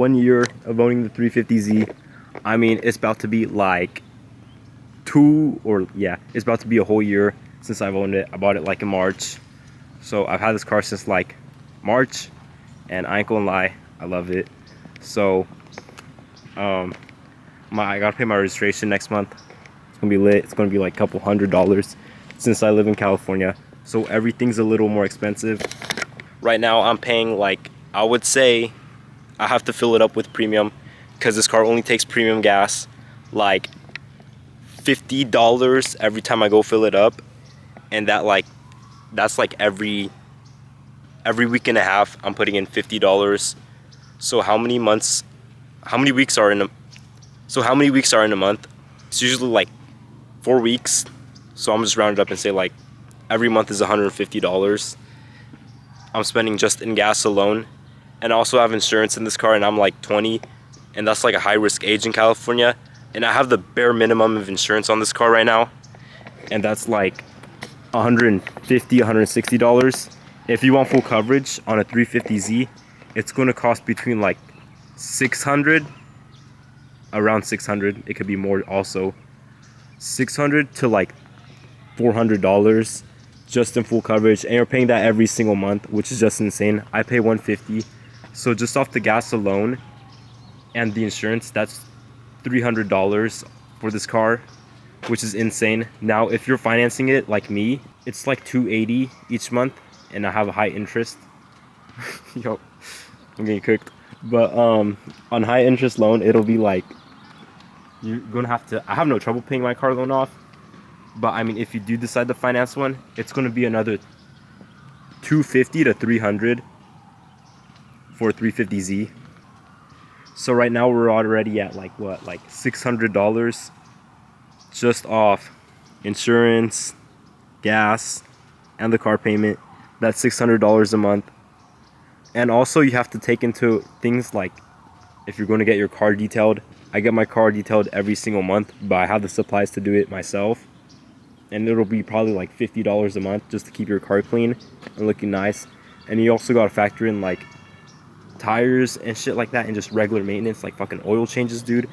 1 year of owning the 350Z. I mean, it's about to be like it's about to be a whole year since I've owned it. I bought it like in March. So I've had this car since like March, and I ain't gonna lie, I love it. So I gotta pay my registration next month. It's gonna be lit. It's gonna be like a couple $100 since I live in California. So everything's a little more expensive. Right now I'm paying, like, I would say I have to fill it up with premium because this car only takes premium gas, like $50 every time I go fill it up. And that's like every week and a half I'm putting in $50. So how many weeks are in a month? It's usually like 4 weeks. So I'm just rounded up and say like every month is $150 I'm spending just in gas alone. And I also have insurance in this car, and I'm like 20, and that's like a high risk age in California. And I have the bare minimum of insurance on this car right now, and that's like $150, $160. If you want full coverage on a 350Z, it's going to cost between like around 600. It could be more also. 600 to like $400 just in full coverage, and you're paying that every single month, which is just insane. I pay $150, so just off the gas alone and the insurance, that's $300 for this car, which is insane. Now if you're financing it like me, it's like $280 each month, and I have a high interest. Yo, I'm getting cooked. But on high interest loan, it'll be like, you're gonna have to, I have no trouble paying my car loan off. But I mean, if you do decide to finance one, it's going to be another $250 to $300 for a 350Z. So right now we're already at like what, like $600 just off insurance, gas, and the car payment. That's $600 a month. And also you have to take into things like if you're going to get your car detailed. I get my car detailed every single month, but I have the supplies to do it myself. And it'll be probably like $50 a month just to keep your car clean and looking nice. And you also got to factor in like tires and shit like that, and just regular maintenance like fucking oil changes, dude.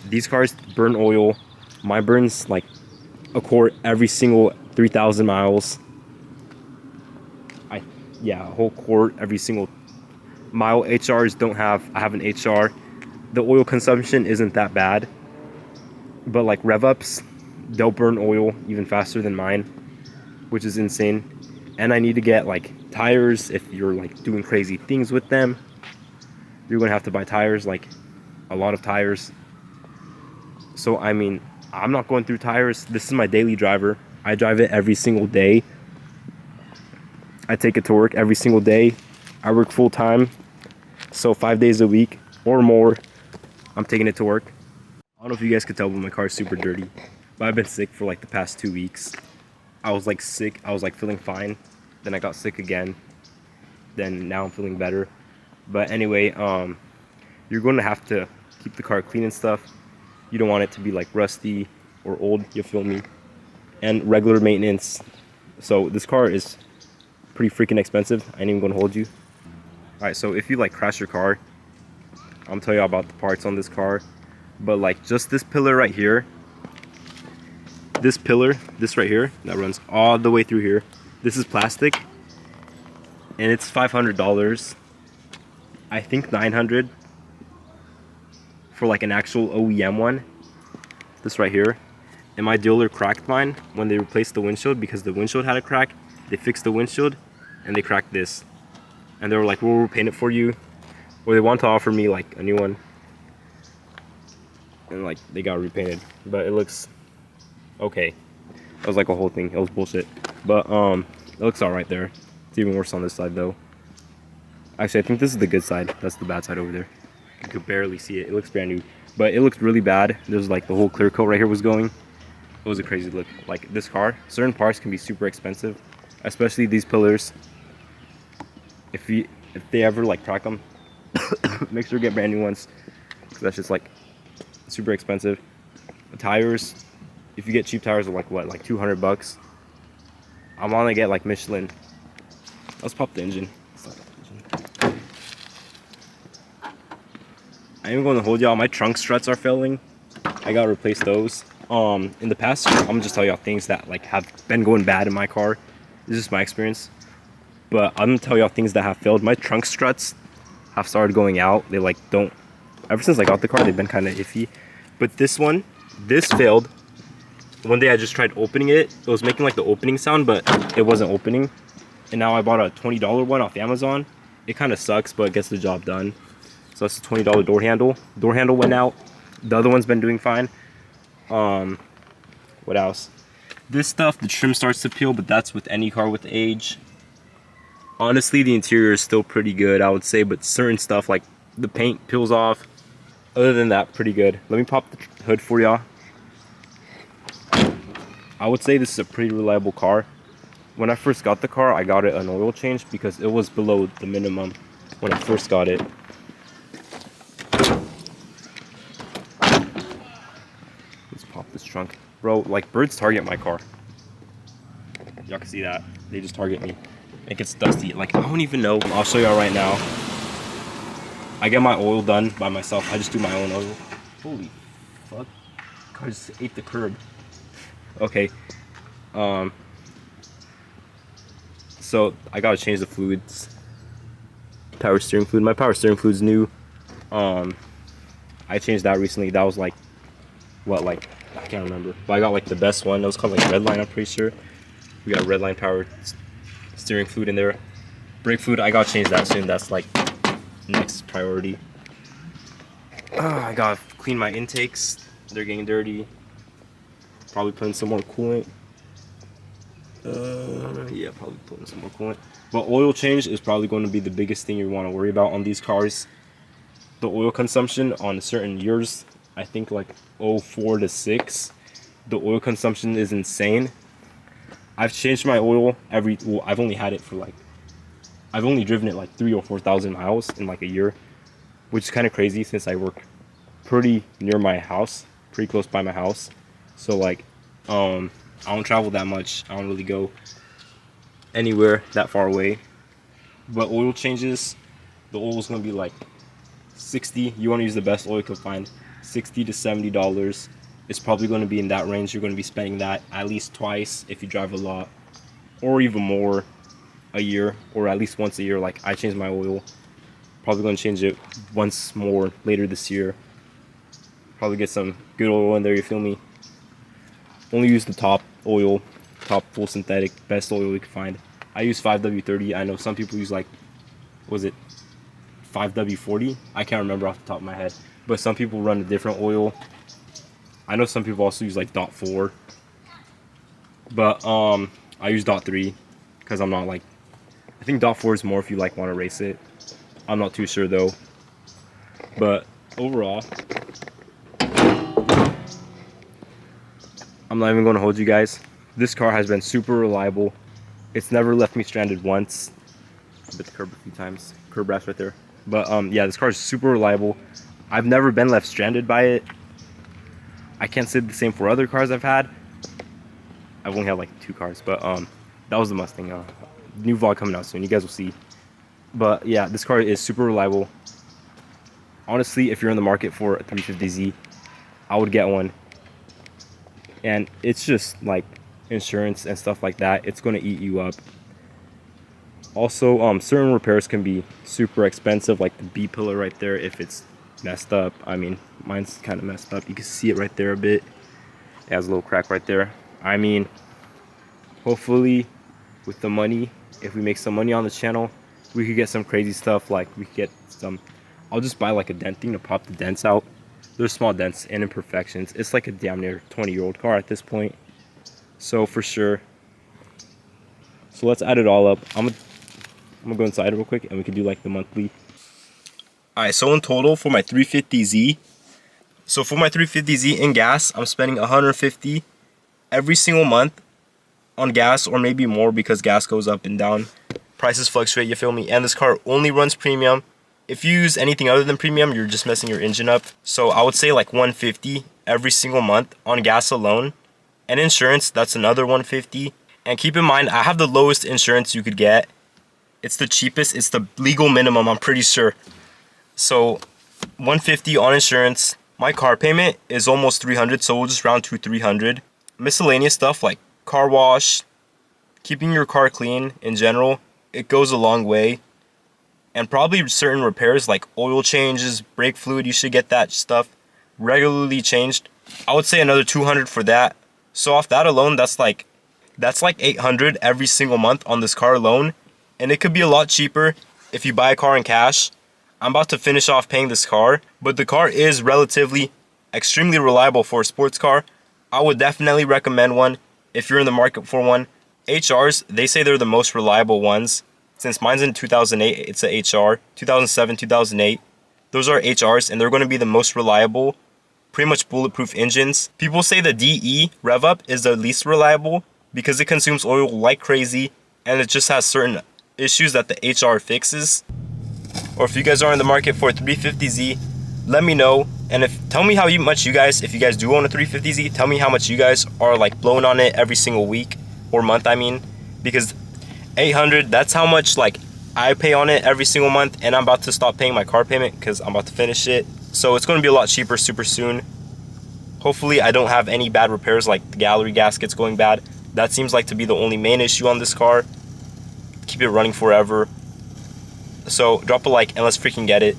These cars burn oil. Mine burns like a quart every single 3,000 miles. A whole quart every single mile. HRs don't have, I have an HR. The oil consumption isn't that bad, but like rev ups, they'll burn oil even faster than mine, which is insane. And I need to get like tires. If you're like doing crazy things with them, you're gonna have to buy tires, like a lot of tires. So I mean, I'm not going through tires. This is my daily driver. I drive it every single day. I take it to work every single day. I work full time, so 5 days a week or more I'm taking it to work. I don't know if you guys could tell, but my car is super dirty. But I've been sick for like the past 2 weeks. I was like sick. I was like feeling fine. Then I got sick again. Then now I'm feeling better. But anyway, you're going to have to keep the car clean and stuff. You don't want it to be like rusty or old, you feel me? And regular maintenance. So this car is pretty freaking expensive. I ain't even gonna hold you. Alright, so if you like crash your car, I'm telling you about the parts on this car. But like just this pillar right here, this pillar, this right here, that runs all the way through here, this is plastic, and it's $500. I think $900 for like an actual OEM one. This right here. And my dealer cracked mine when they replaced the windshield, because the windshield had a crack. They fixed the windshield and they cracked this. And they were like, we'll repaint it for you. Or they want to offer me like a new one. And like they got repainted. But it looks okay. It was like a whole thing. It was bullshit. But it looks alright there. It's even worse on this side though. Actually, I think this is the good side. That's the bad side over there. You could barely see it. It looks brand new. But it looked really bad. There's like the whole clear coat right here was going. It was a crazy look. Like this car, certain parts can be super expensive, especially these pillars. If they ever like crack them, make sure to get brand new ones, because that's just like super expensive. The tires, if you get cheap tires, are like what, like $200. I'm gonna get like Michelin. Let's pop the engine. I am going to hold y'all. My trunk struts are failing. I gotta replace those. In the past year, I'm gonna just tell y'all things that like have been going bad in my car. This is my experience. But I'm gonna tell y'all things that have failed. My trunk struts have started going out. They like don't. Ever since I got the car, they've been kind of iffy. But this failed. One day I just tried opening it. It was making like the opening sound, but it wasn't opening. And now I bought a $20 one off Amazon. It kind of sucks, but it gets the job done. So that's a $20 door handle. Door handle went out. The other one's been doing fine. What else? This stuff, the trim starts to peel, but that's with any car with age. Honestly, the interior is still pretty good, I would say, but certain stuff like the paint peels off. Other than that, pretty good. Let me pop the hood for y'all. I would say this is a pretty reliable car. When I first got the car, I got it an oil change because it was below the minimum when I first got it. Let's pop this trunk. Bro, like birds target my car. Y'all can see that. They just target me. It gets dusty. Like, I don't even know. I'll show y'all right now. I get my oil done by myself. I just do my own oil. Holy fuck. Car just ate the curb. Okay. So I gotta change the fluids. Power steering fluid. My power steering fluid's new. I changed that recently. That was like, what, like, I can't remember. But I got like the best one. It was called like Redline, I'm pretty sure. We got Redline power steering fluid in there. Brake fluid, I gotta change that soon. That's like next priority. I gotta clean my intakes. They're getting dirty. Probably put in some more coolant. Yeah, probably put in some more coolant. But oil change is probably going to be the biggest thing you want to worry about on these cars. The oil consumption on certain years, I think like 04 to 6, the oil consumption is insane. I've changed my oil I've only had it for like, I've only driven it like 3,000 or 4,000 miles in like a year, which is kind of crazy since I work pretty near my house, pretty close by my house. So like, I don't travel that much. I don't really go anywhere that far away. But oil changes, the oil is gonna be like 60. You want to use the best oil you can find, $60 to $70. It's probably going to be in that range. You're going to be spending that at least twice if you drive a lot, or even more a year, or at least once a year. Like I changed my oil. Probably going to change it once more later this year. Probably get some good oil in there, you feel me? Only use the top oil, top full synthetic, best oil you can find. I use 5W30. I know some people use like, was it 5W40? I can't remember off the top of my head. But some people run a different oil. I know some people also use like .4. But I use .3 because I'm not like, I think .4 is more if you like want to race it. I'm not too sure though. But overall, I'm not even going to hold you guys. This car has been super reliable. It's never left me stranded once. I bit the curb a few times. Curb brass right there. But yeah, this car is super reliable. I've never been left stranded by it. I can't say the same for other cars I've had. I've only had like 2 cars, but that was the Mustang. New vlog coming out soon. You guys will see. But yeah, this car is super reliable. Honestly, if you're in the market for a 350Z, I would get one. And it's just like insurance and stuff like that. It's going to eat you up. Also, certain repairs can be super expensive, like the B pillar right there if it's messed up. I mean, mine's kind of messed up. You can see it right there a bit. It has a little crack right there. I mean, hopefully with the money, if we make some money on the channel, we could get some crazy stuff. Like we could get some, I'll just buy like a dent thing to pop the dents out. There's small dents and imperfections. It's like a damn near 20-year-old car at this point. So for sure. So let's add it all up. I'm gonna go inside real quick and we can do like the monthly. Alright, so in total for my 350Z, in gas, I'm spending $150 every single month on gas, or maybe more because gas goes up and down. Prices fluctuate, you feel me? And this car only runs premium. If you use anything other than premium, you're just messing your engine up. So I would say like $150 every single month on gas alone. And insurance, that's another $150. And keep in mind, I have the lowest insurance you could get. It's the cheapest, it's the legal minimum, I'm pretty sure. So $150 on insurance. My car payment is almost $300, so we'll just round to 300. Miscellaneous stuff like car wash, keeping your car clean in general, it goes a long way. And probably certain repairs like oil changes, brake fluid, you should get that stuff regularly changed. I would say another 200 for that. So off that alone, that's like 800 every single month on this car alone. And it could be a lot cheaper if you buy a car in cash. I'm about to finish off paying this car, but the car is relatively extremely reliable for a sports car. I would definitely recommend one if you're in the market for one. HRs, they say they're the most reliable ones. Since mine's in 2008, it's a HR. 2007, 2008. Those are HRs, and they're going to be the most reliable. Pretty much bulletproof engines. People say the DE rev up is the least reliable because it consumes oil like crazy, and it just has certain issues that the HR fixes. Or if you guys are in the market for a 350Z, let me know. And tell me how much you guys, if you guys do own a 350Z, tell me how much you guys are like blowing on it every single week or month, I mean, because 800, that's how much like I pay on it every single month, and I'm about to stop paying my car payment because I'm about to finish it. So it's going to be a lot cheaper super soon. Hopefully I don't have any bad repairs like the gallery gaskets going bad. That seems like to be the only main issue on this car. Keep it running forever. So drop a like and let's freaking get it.